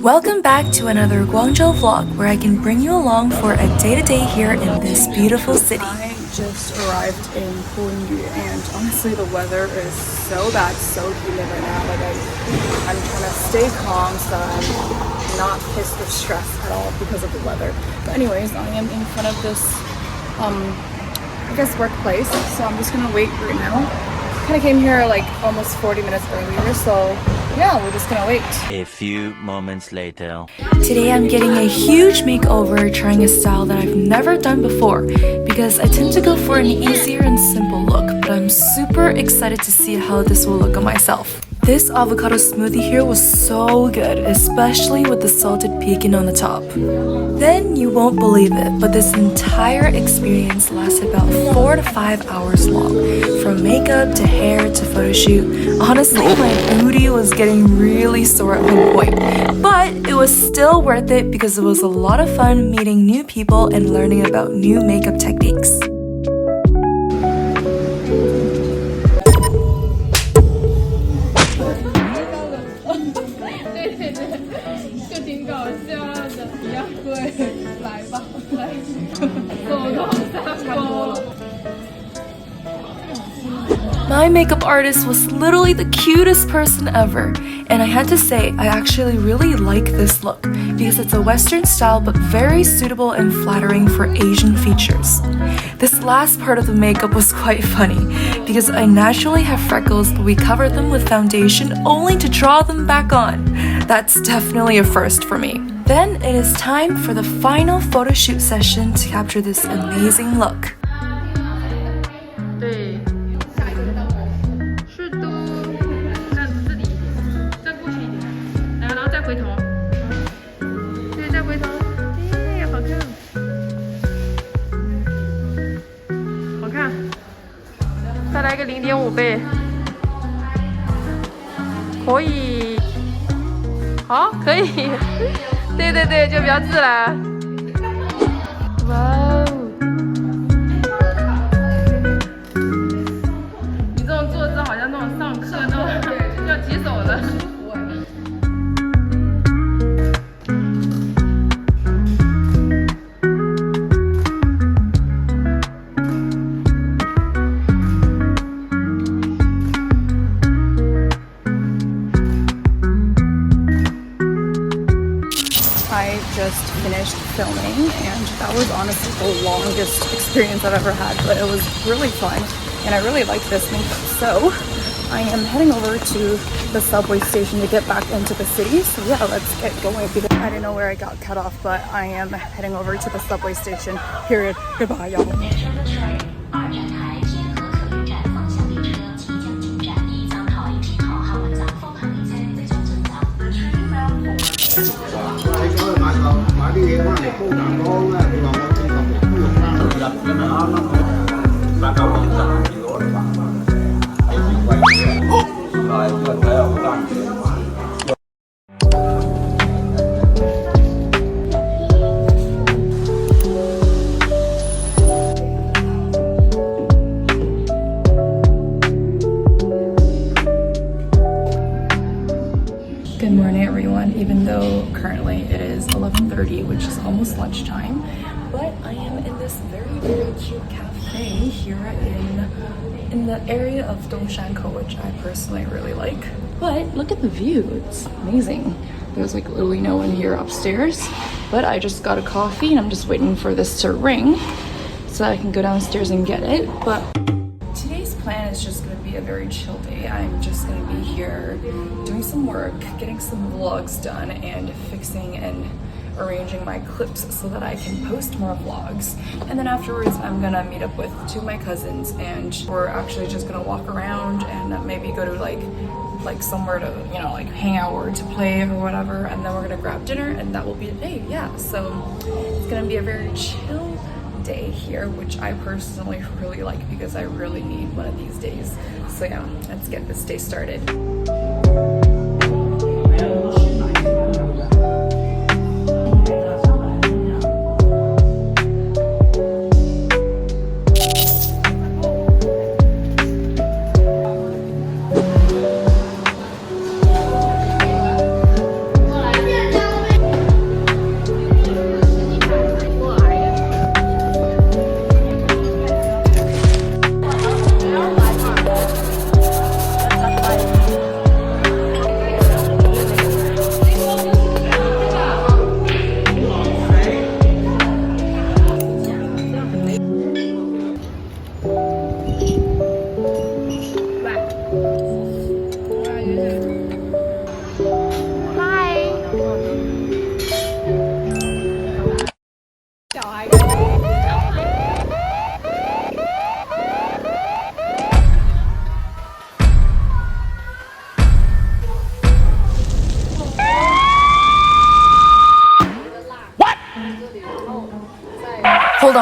Welcome back to another Guangzhou vlog where I can bring you along for a day-to-day here in this beautiful city. I just arrived in Grandview and honestly the weather is so bad, so humid right now. I'm trying to stay calm so I'm not pissed or stressed at all because of the weather. But anyways, I am in front of this, I guess workplace, so I'm just gonna wait right now. Kind of came here like almost 40 minutes earlier, so yeah, we're just gonna wait. A few moments later. Today I'm getting a huge makeover, trying a style that I've never done before because I tend to go for an easier and simple look, but I'm super excited to see how this will look on myself. This avocado smoothie here was so good, especially with the salted pecan on the top. Then you won't believe it, but this entire experience lasted about 4 to 5 hours long. From makeup to hair to photo shoot. Honestly, my booty was getting really sore at one point, but it was still worth it because it was a lot of fun meeting new people and learning about new makeup techniques. My makeup artist was literally the cutest person ever, and I had to say I actually really like this look because it's a Western style but very suitable and flattering for Asian features. This last part of the makeup was quite funny because I naturally have freckles, but we covered them with foundation only to draw them back on. That's definitely a first for me. Then it is time for the final photo shoot session to capture this amazing look. I just finished filming and that was honestly the longest experience I've ever had, but it was really fun and I really liked this makeup. So I am heading over to the subway station to get back into the city. So yeah, let's get going because I don't know where I got cut off, but I am heading over to the subway station. Period. Goodbye, y'all. Good morning, everyone. Even though currently it is 11:30, which is almost lunchtime, but I am in this very cute cafe here in the area of Dongshankou, which I personally really like. But look at the view, it's amazing. There's like literally no one here upstairs, but I just got a coffee and I'm just waiting for this to ring so I can go downstairs and get it. But today's plan is just gonna be a very chill day. I'm just gonna be here doing some work, getting some vlogs done, and fixing and arranging my clips so that I can post more vlogs. And then afterwards I'm gonna meet up with 2 of my cousins and we're actually just gonna walk around and maybe go to like somewhere to, you know, like hang out or to play or whatever, and then we're gonna grab dinner and that will be the day. Yeah, so it's gonna be a very chill day here, which I personally really like because I really need one of these days. So yeah, let's get this day started.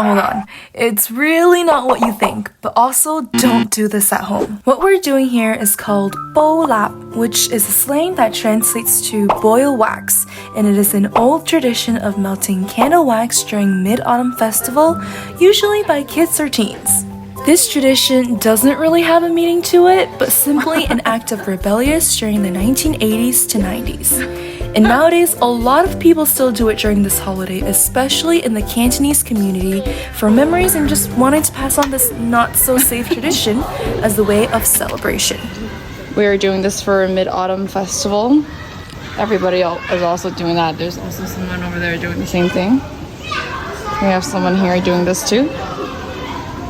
hold on. It's really not what you think, but also don't do this at home. What we're doing here is called bo lap, which is a slang that translates to boil wax, and it is an old tradition of melting candle wax during Mid-Autumn Festival, usually by kids or teens. This tradition doesn't really have a meaning to it, but simply an act of rebellious during the 1980s to 90s. And nowadays, a lot of people still do it during this holiday, especially in the Cantonese community, for memories and just wanting to pass on this not-so-safe tradition as a way of celebration. We are doing this for Mid-Autumn Festival. Everybody is also doing that. There's also someone over there doing the same thing. We have someone here doing this too.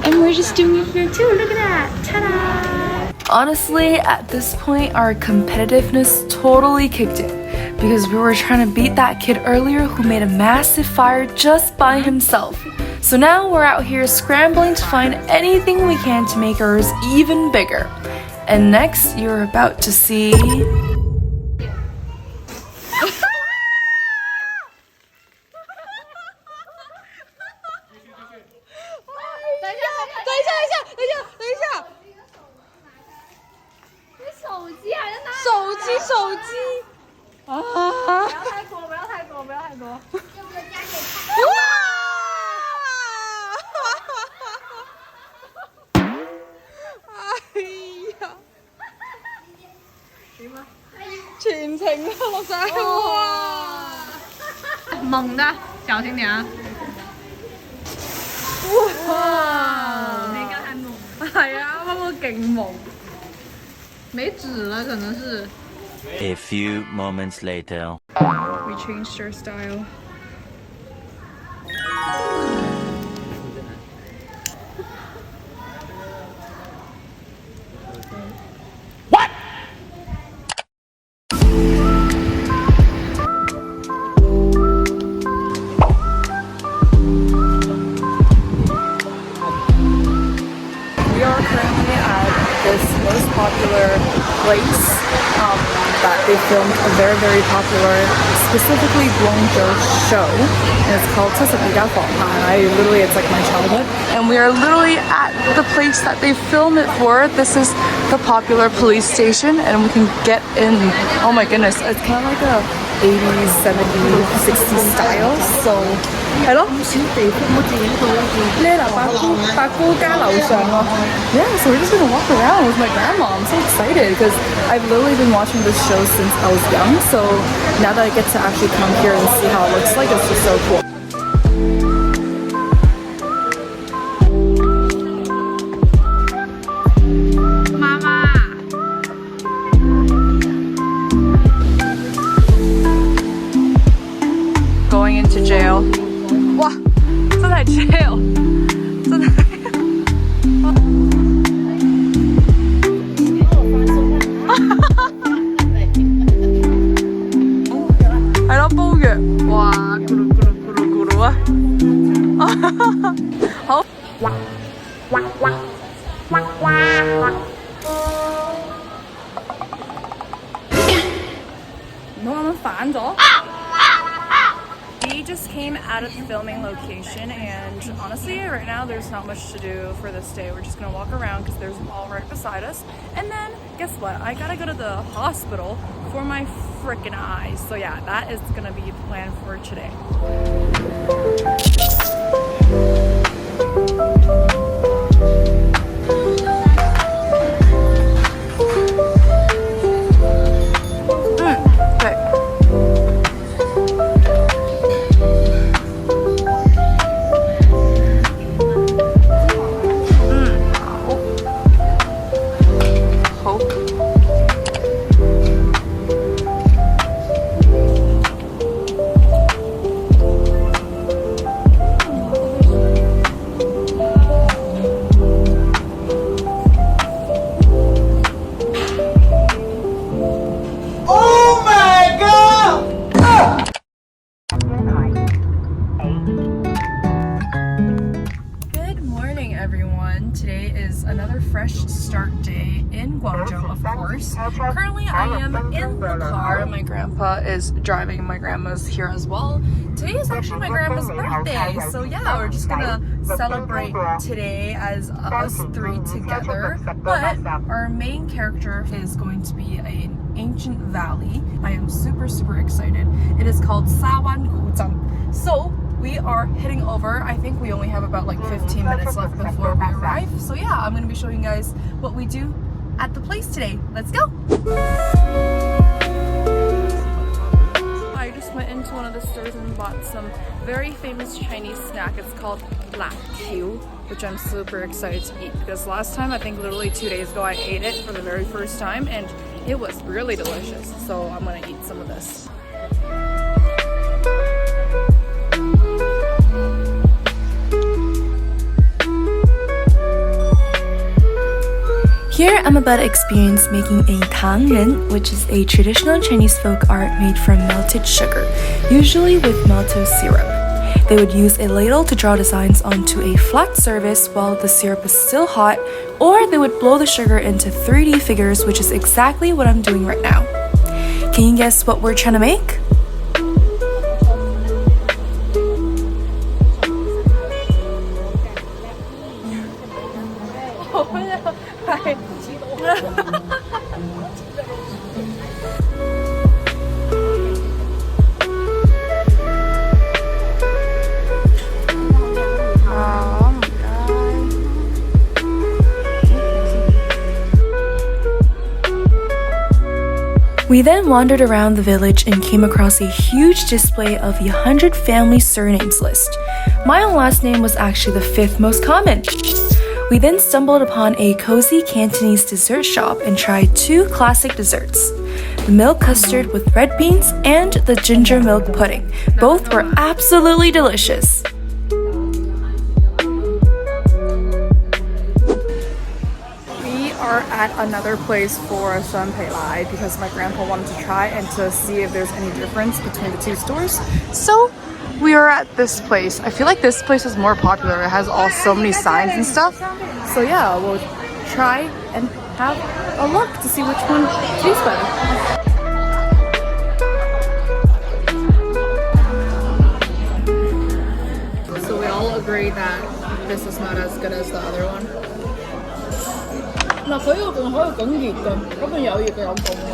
And we're just doing it here too. Look at that. Ta-da! Honestly, at this point, our competitiveness totally kicked in because we were trying to beat that kid earlier who made a massive fire just by himself. So now we're out here scrambling to find anything we can to make ours even bigger. And next, you're about to see...猛的，小心点啊！哇，那个还猛，係啊，不過勁猛，沒紙了可能是。A few moments later. We changed our style. Most popular place that they filmed a very, very popular, specifically Guangzhou show, and it's called it's like my childhood, and we are literally at the place that they filmed it for. This is the popular police station, and we can get in. Oh my goodness, it's kind of like a 80s, 70s, 60s style, so係咯，呢樓八姑家樓上咯。Yeah, so we're just gonna walk around with my grandma. I'm so excited because I've literally been watching this show since I was young. So now that I get to actually come here and see how it looks like, it's just so cool. Going into jail. 哇，真係 jail， 真係。係咯，煲藥，哇，咕嚕咕嚕咕嚕咕嚕啊！好。唔好咁樣反咗。We just came out of the filming location, and honestly, right now there's not much to do for this day. We're just gonna walk around because there's a mall right beside us. And then, guess what? I gotta go to the hospital for my freaking eyes. So yeah, that is gonna be the plan for today. fresh start day in Guangzhou, of course. Currently, I am in the car. My grandpa is driving. My grandma's here as well. Today is actually my grandma's birthday, so yeah, we're just gonna celebrate today as us three together. But our main character is going to be an ancient valley. I am super excited. It is called Sawan Guzhang. So we are heading over. I think we only have about like 15 minutes left before we arrive. So yeah, I'm gonna be showing you guys what we do at the place today. Let's go! I just went into one of the stores and bought some very famous Chinese snack. It's called black Q, which I'm super excited to eat because last time, I think literally 2 days ago, I ate it for the very first time and it was really delicious. So I'm gonna eat some of this. Here I'm about to experience making a Tang Ren, which is a traditional Chinese folk art made from melted sugar, usually with maltose syrup. They would use a ladle to draw designs onto a flat surface while the syrup is still hot, or they would blow the sugar into 3D figures, which is exactly what I'm doing right now. Can you guess what we're trying to make? We then wandered around the village and came across a huge display of the 100 family surnames list. My own last name was actually the 5th most common. We then stumbled upon a cozy Cantonese dessert shop and tried 2 classic desserts: the milk custard with red beans and the ginger milk pudding. Both were absolutely delicious. At another place for Shan Pei Lai because my grandpa wanted to try and to see if there's any difference between the 2 stores. So we are at this place. I feel like this place is more popular. It has so many signs and stuff. So yeah, we'll try and have a look to see which one tastes better. So we all agree that this is not as good as the other one. 嗱，佢呢個仲可以滾熱㗎，嗰邊有熱嘅有凍嘅。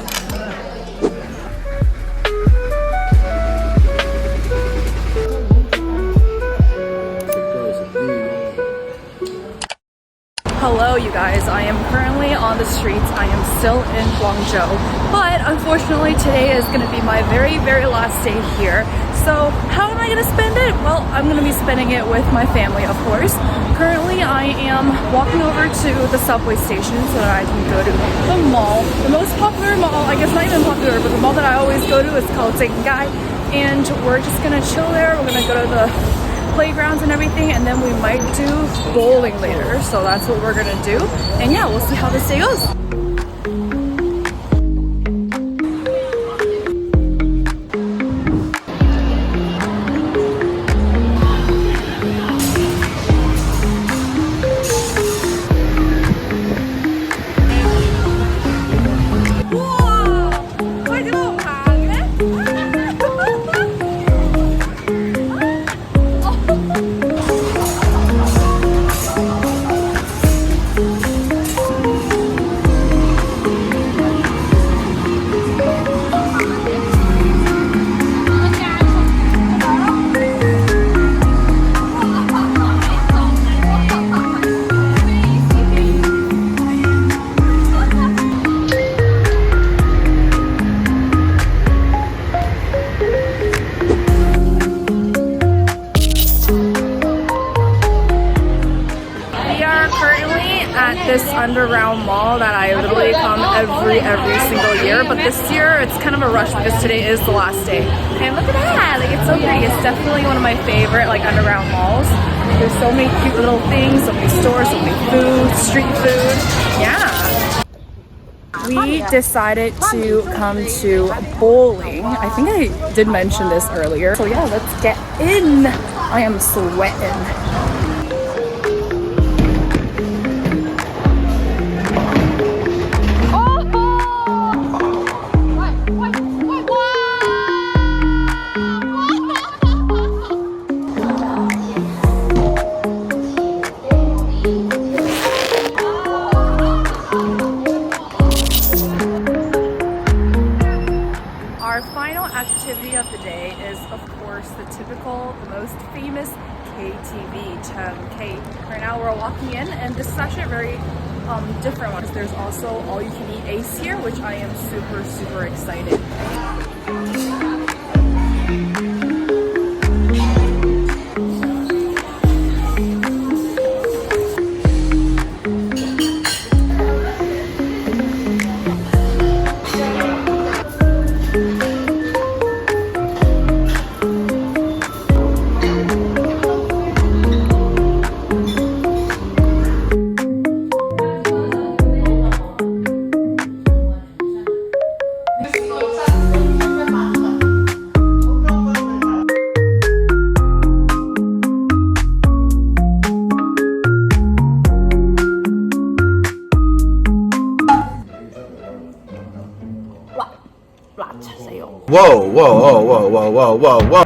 Hello, you guys. I am currently on the streets. I am still in Guangzhou, but unfortunately today is going to be my very last day here. So how am I going to spend it? Well, I'm going to be spending it with my family, of course. Currently, I am walking over to the subway station so that I can go to the mall. The most popular mall, I guess not even popular, but the mall that I always go to is called Zhen. And we're just going to chill there. We're going to go to the playgrounds and everything, and then we might do bowling later. So that's what we're going to do. And yeah, we'll see how this day goes. This underground mall that I literally come every single year, but this year it's kind of a rush because today is the last day. And look at that, like it's so pretty. It's definitely one of my favorite like underground malls. There's so many cute little things, so many stores, so many food, street food. Yeah. We decided to come to bowling. I think I did mention this earlier. So yeah, let's get in. I am sweating. activity of the day is, of course, the typical, the most famous KTV, K. Right now we're walking in, and this is actually a very different one. There's also all-you-can-eat AYCE here, which I am super excited. Whoa, whoa, whoa, whoa, whoa, whoa, whoa, whoa.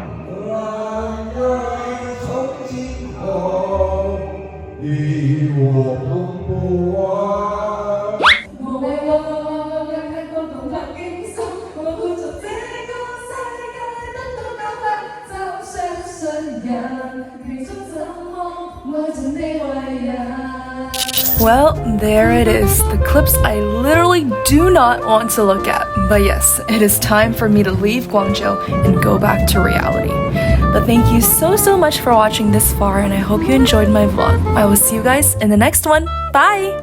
Well, there it is, the clips I literally do not want to look at. But yes, it is time for me to leave Guangzhou and go back to reality. But thank you so much for watching this far, and I hope you enjoyed my vlog. I will see you guys in the next one. Bye!